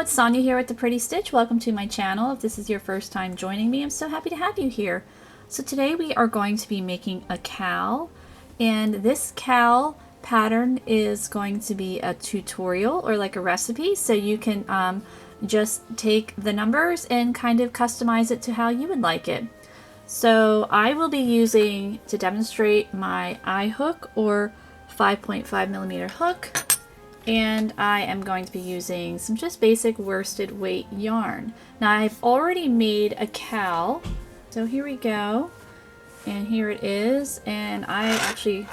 it's Sonia here with The Pretty Stitch. Welcome to my channel. If this is your first time joining me, I'm so happy to have you here. So today we are going to be making a cowl, and this cowl pattern is going to be a tutorial or like a recipe, so you can just take the numbers and kind of customize it to how you would like it. So I will be using, to demonstrate, my eye hook or 5.5mm hook. And I am going to be using some just basic worsted weight yarn. Now I've already made a cowl, so here we go, and here it is. And I actually,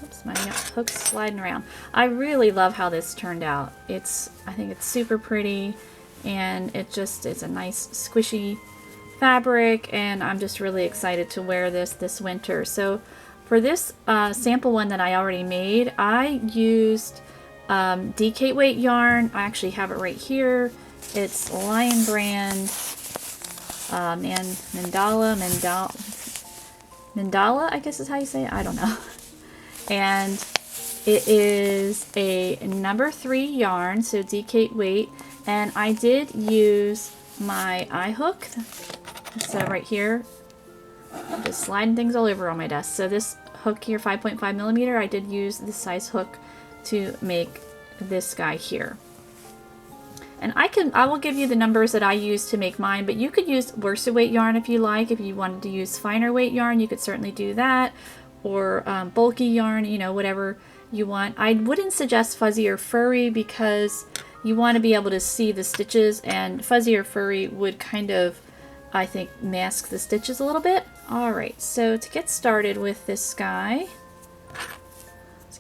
oops, my hook's sliding around. I really love how this turned out. I think it's super pretty, and it's a nice squishy fabric, and I'm just really excited to wear this winter. So for this sample one that I already made, I used DK weight yarn. I actually have it right here. It's Lion Brand Mandala, I guess is how you say it. I don't know. And it is a number 3 yarn, so DK weight. And I did use my eye hook. So right here, I'm just sliding things all over on my desk. So this hook here, 5.5mm, I did use this size hook to make this guy here. And I will give you the numbers that I use to make mine, but you could use worsted weight yarn if you like. If you wanted to use finer weight yarn, you could certainly do that, or bulky yarn, you know, whatever you want. I wouldn't suggest fuzzy or furry because you want to be able to see the stitches, and fuzzy or furry would kind of, I think, mask the stitches a little bit. Alright, so to get started with this guy,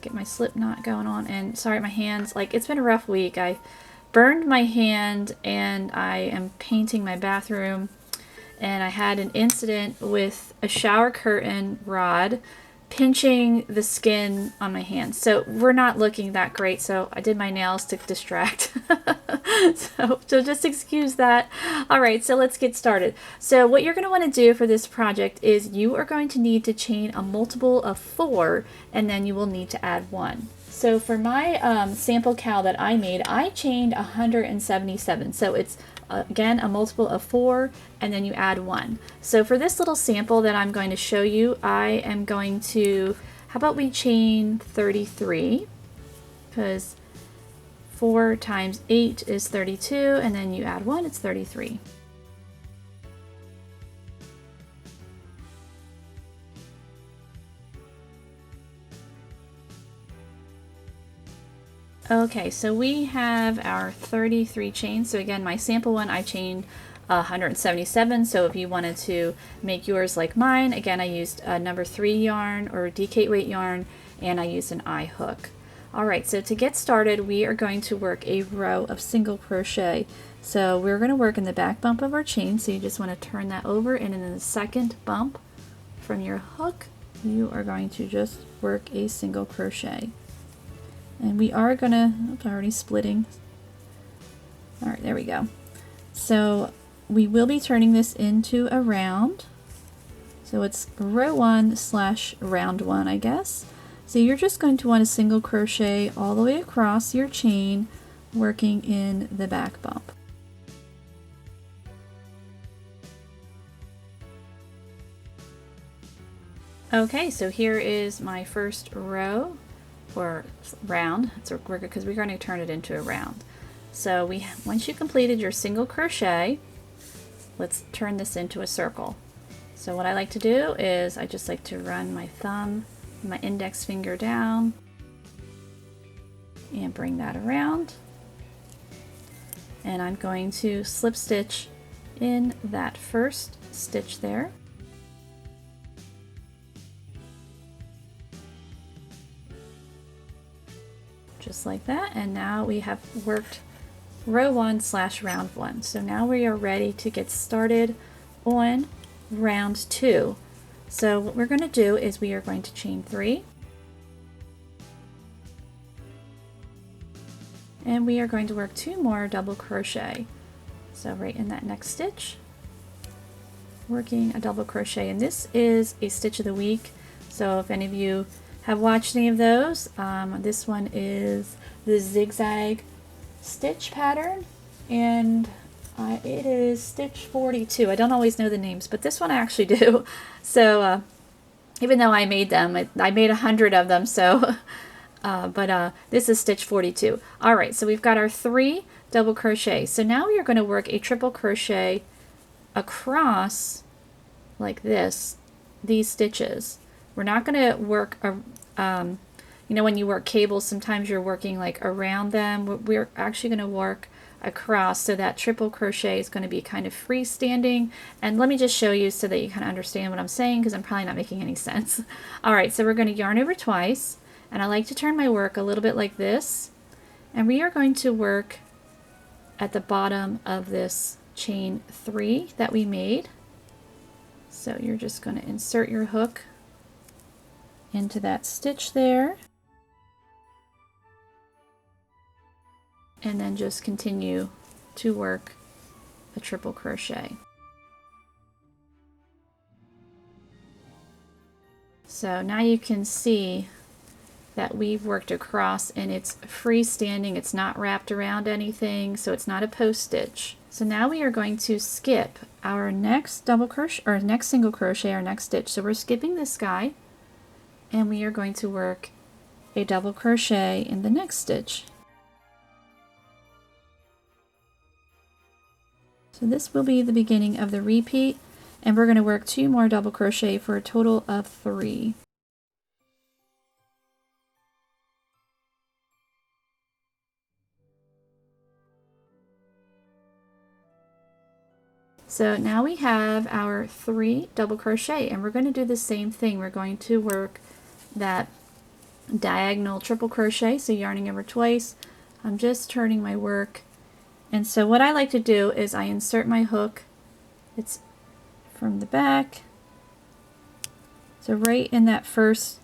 get my slip knot going on. And sorry, my hands, like, it's been a rough week. I burned my hand and I am painting my bathroom, and I had an incident with a shower curtain rod pinching the skin on my hand. So we're not looking that great, so I did my nails to distract. so just excuse that. Alright, so let's get started. So what you're going to want to do for this project is you are going to need to chain a multiple of 4, and then you will need to add 1. So for my sample cowl that I made, I chained 177. So it's again a multiple of 4, and then you add 1. So for this little sample that I'm going to show you, I am going to, how about we chain 33, because 4 times 8 is 32, and then you add 1, it's 33. Okay, so we have our 33 chains. So again, my sample one, I chained 177. So if you wanted to make yours like mine, again, I used a number 3 yarn or DK weight yarn, and I used an eye hook. Alright, so to get started, we are going to work a row of single crochet. So we're going to work in the back bump of our chain. So you just want to turn that over, and in the second bump from your hook, you are going to just work a single crochet. And we are gonna, oops, already splitting. Alright, there we go. So we will be turning this into a round. So it's row 1 / round 1, I guess. So you're just going to want to single crochet all the way across your chain, working in the back bump. Okay, so here is my first row, or round, because we're going to turn it into a round. So once you completed your single crochet, let's turn this into a circle. So what I like to do is I just like to run my thumb, my index finger down, and bring that around. And I'm going to slip stitch in that first stitch there. Just like that, and now we have worked row 1 / round 1. So now we are ready to get started on round 2. So what we're going to do is we are going to chain 3, and we are going to work 2 more double crochet. So right in that next stitch, working a double crochet, and this is a stitch of the week. So if any of you have watched any of those, this one is the zigzag stitch pattern, and it is stitch 42. I don't always know the names, but this one I actually do. So even though I made them, I made 100 of them, so this is stitch 42. All right, so we've got our 3 double crochet. So now we are going to work a triple crochet across like this, these stitches. We're not going to work you know, when you work cables, sometimes you're working like around them. We're actually going to work across, so that triple crochet is going to be kind of freestanding. And let me just show you so that you kind of understand what I'm saying, because I'm probably not making any sense. All right, so we're going to yarn over twice, and I like to turn my work a little bit like this, and we are going to work at the bottom of this chain 3 that we made. So you're just going to insert your hook into that stitch there, and then just continue to work a triple crochet. So now you can see that we've worked across, and it's freestanding, it's not wrapped around anything, so it's not a post stitch. So now we are going to skip our next double crochet, or next single crochet, our next stitch. So we're skipping this guy, and we are going to work a double crochet in the next stitch. So this will be the beginning of the repeat, and we're going to work 2 more double crochet for a total of 3. So now we have our 3 double crochet, and we're going to do the same thing. We're going to work that diagonal triple crochet, so yarning over twice. I'm just turning my work, and so what I like to do is I insert my hook. It's from the back, so right in that first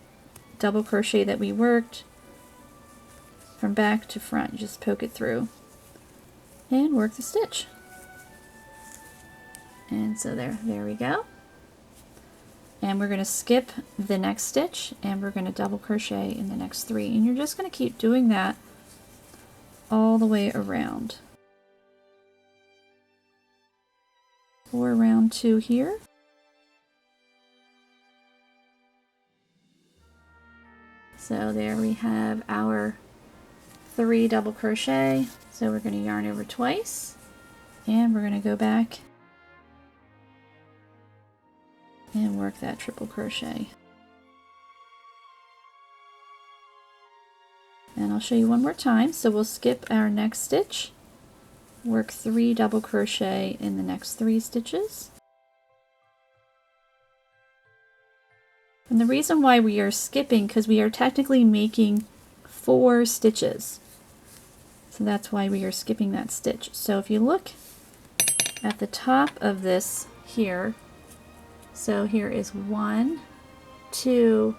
double crochet that we worked, from back to front, just poke it through and work the stitch. And so there we go. And we're going to skip the next stitch, and we're going to double crochet in the next 3, and you're just going to keep doing that all the way around for round 2 here. So there we have our 3 double crochet. So we're going to yarn over twice, and we're going to go back and work that triple crochet. And I'll show you one more time. So we'll skip our next stitch, work 3 double crochet in the next 3 stitches. And the reason why we are skipping, because we are technically making 4 stitches. So that's why we are skipping that stitch. So if you look at the top of this here, so here is 1, 2,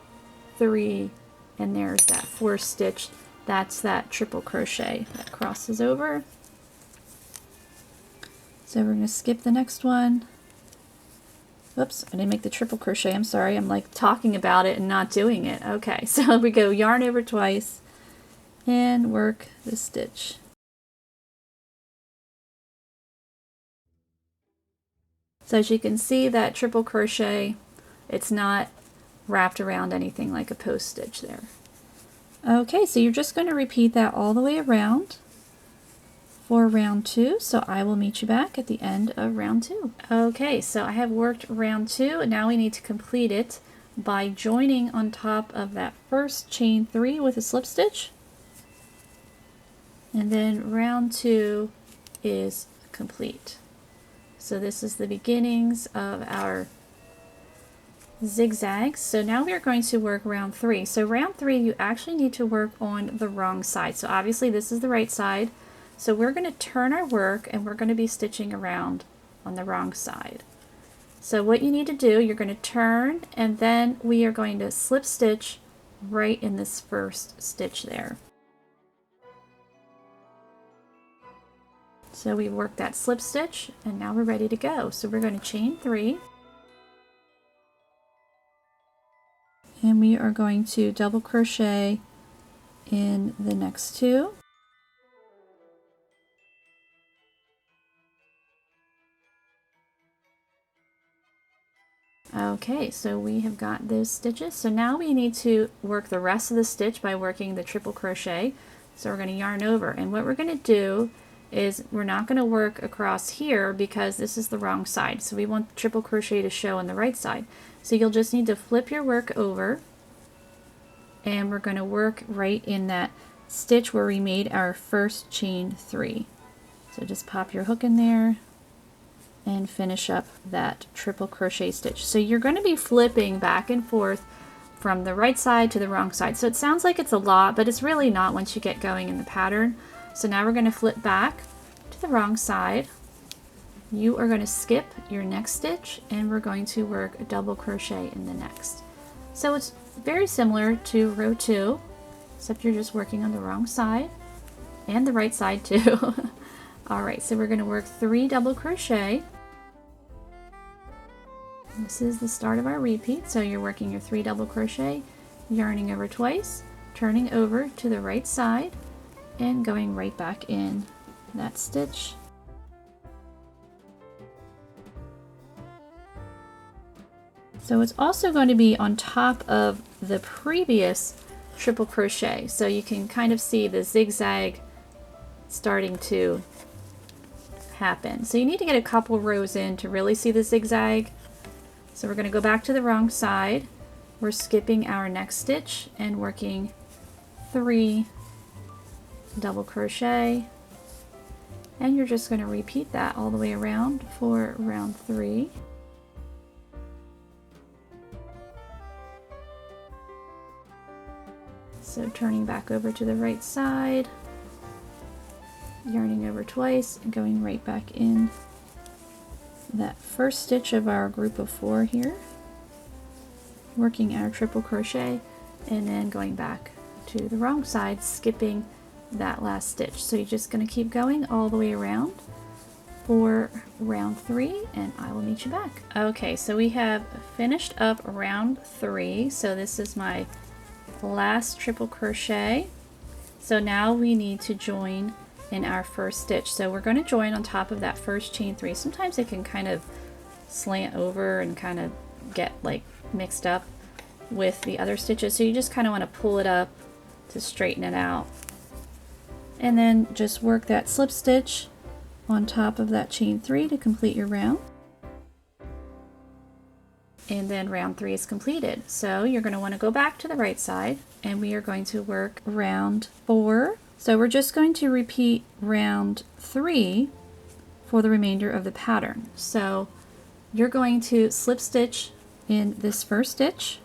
3, and there's that 4th stitch. That's that triple crochet that crosses over. So we're going to skip the next one. Whoops, I didn't make the triple crochet. I'm sorry. I'm like talking about it and not doing it. Okay, so we go yarn over twice and work the stitch. So as you can see, that triple crochet, it's not wrapped around anything like a post stitch there. Okay, so you're just going to repeat that all the way around for round 2. So I will meet you back at the end of round 2. Okay, so I have worked round 2, and now we need to complete it by joining on top of that first chain 3 with a slip stitch. And then round 2 is complete. So this is the beginnings of our zigzags. So now we are going to work round 3. So round 3, you actually need to work on the wrong side. So obviously this is the right side. So we're going to turn our work, and we're going to be stitching around on the wrong side. So what you need to do, you're going to turn, and then we are going to slip stitch right in this first stitch there. So we worked that slip stitch, and now we're ready to go. So we're going to chain 3, and we are going to double crochet in the next 2, Okay, so we have got those stitches. So now we need to work the rest of the stitch by working the triple crochet. So we're going to yarn over, and what we're going to do is we're not going to work across here because this is the wrong side. So we want the triple crochet to show on the right side. So you'll just need to flip your work over, and we're going to work right in that stitch where we made our first chain 3. So just pop your hook in there and finish up that triple crochet stitch. So you're going to be flipping back and forth from the right side to the wrong side. So it sounds like it's a lot, but it's really not once you get going in the pattern. So now we're going to flip back to the wrong side. You are going to skip your next stitch, and we're going to work a double crochet in the next. So it's very similar to row 2, except you're just working on the wrong side and the right side too. Alright, so we're going to work 3 double crochet. This is the start of our repeat, so you're working your 3 double crochet, yarning over twice, turning over to the right side, and going right back in that stitch. So it's also going to be on top of the previous triple crochet, so you can kind of see the zigzag starting to happen. So you need to get a couple rows in to really see the zigzag. So we're going to go back to the wrong side. We're skipping our next stitch and working 3 double crochet, and you're just going to repeat that all the way around for round 3. So turning back over to the right side, yarning over twice, and going right back in that first stitch of our group of 4 here, working our triple crochet, and then going back to the wrong side, skipping that last stitch. So you're just going to keep going all the way around for round 3, and I will meet you back. Okay, so we have finished up round 3. So this is my last triple crochet. So now we need to join in our first stitch. So we're going to join on top of that first chain 3. Sometimes it can kind of slant over and kind of get like mixed up with the other stitches, so you just kind of want to pull it up to straighten it out, and then just work that slip stitch on top of that chain 3 to complete your round. And then round 3 is completed. So you're going to want to go back to the right side, and we are going to work round 4. So we're just going to repeat round 3 for the remainder of the pattern. So you're going to slip stitch in this first stitch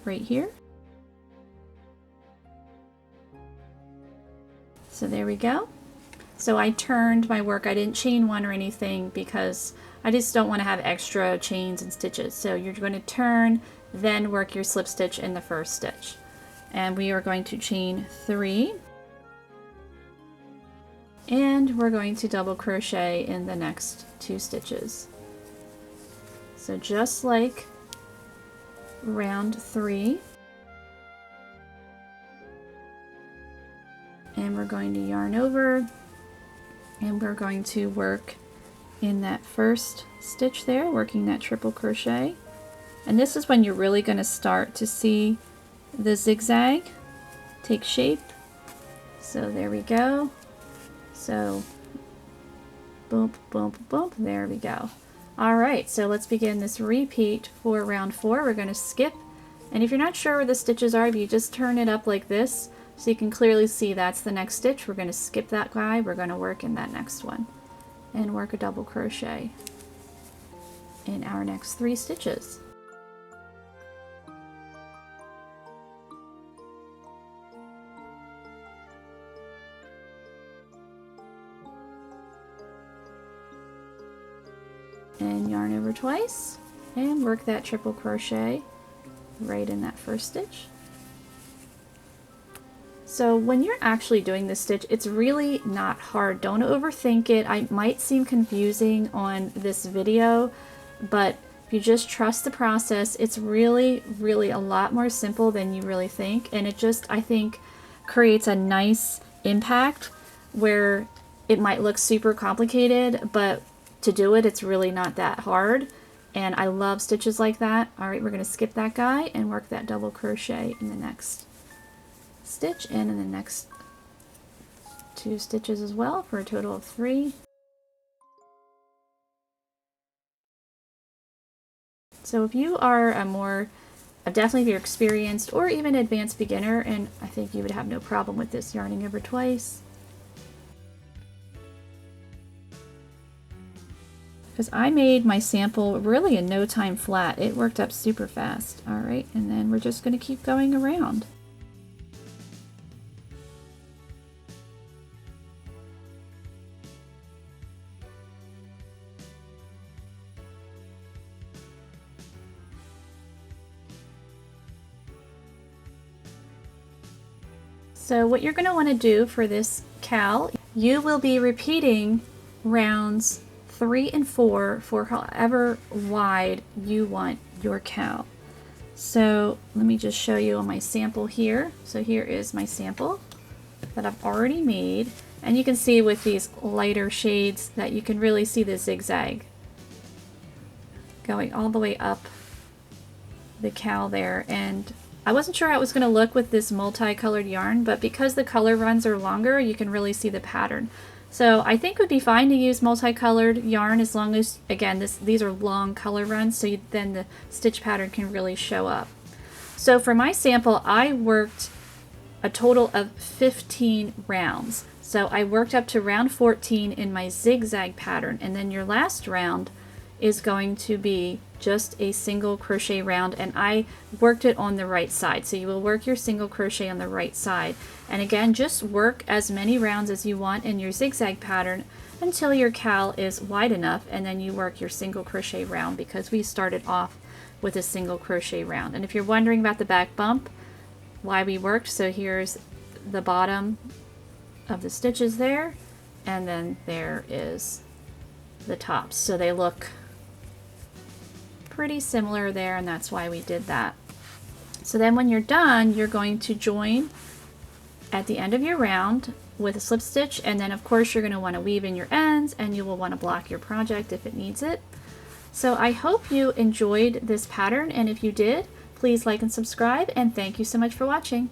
right here. So there we go. So I turned my work. I didn't chain 1 or anything because I just don't want to have extra chains and stitches. So you're going to turn, then work your slip stitch in the first stitch. And we are going to chain 3. And we're going to double crochet in the next 2 stitches. So just like round 3. And we're going to yarn over, and we're going to work in that first stitch there, working that triple crochet. And this is when you're really going to start to see the zigzag take shape. So there we go. So boom, boom, boom, there we go. All right, so let's begin this repeat for round 4. We're going to skip, and if you're not sure where the stitches are, if you just turn it up like this so you can clearly see that's the next stitch, we're going to skip that guy. We're going to work in that next one and work a double crochet in our next 3 stitches. And yarn over twice and work that triple crochet right in that first stitch. So when you're actually doing this stitch, it's really not hard. Don't overthink it. I might seem confusing on this video, but if you just trust the process, it's really, really a lot more simple than you really think. And it just, I think, creates a nice impact where it might look super complicated, but to do it, it's really not that hard. and I love stitches like that. All right, we're going to skip that guy and work that double crochet in the next stitch and in the next 2 stitches as well for a total of 3. So if you are definitely if you're experienced or even advanced beginner, and I think you would have no problem with this yarning over twice. Because I made my sample really in no time flat. It worked up super fast. All right, and then we're just going to keep going around. So what you're going to want to do for this cowl, you will be repeating rounds 3 and 4 for however wide you want your cowl. So let me just show you on my sample here. So here is my sample that I've already made, and you can see with these lighter shades that you can really see the zigzag going all the way up the cowl there. And I wasn't sure how it was going to look with this multicolored yarn, but because the color runs are longer, you can really see the pattern. So I think it would be fine to use multicolored yarn as long as, again, these are long color runs, so then the stitch pattern can really show up. So for my sample, I worked a total of 15 rounds. So I worked up to round 14 in my zigzag pattern, and then your last round is going to be just a single crochet round, and I worked it on the right side. So you will work your single crochet on the right side, and again, just work as many rounds as you want in your zigzag pattern until your cowl is wide enough, and then you work your single crochet round, because we started off with a single crochet round. And if you're wondering about the back bump, why we worked, so here's the bottom of the stitches there, and then there is the tops, so they look pretty similar there, and that's why we did that. So then when you're done, you're going to join at the end of your round with a slip stitch, and then of course you're going to want to weave in your ends, and you will want to block your project if it needs it. So I hope you enjoyed this pattern, and if you did, please like and subscribe, and thank you so much for watching.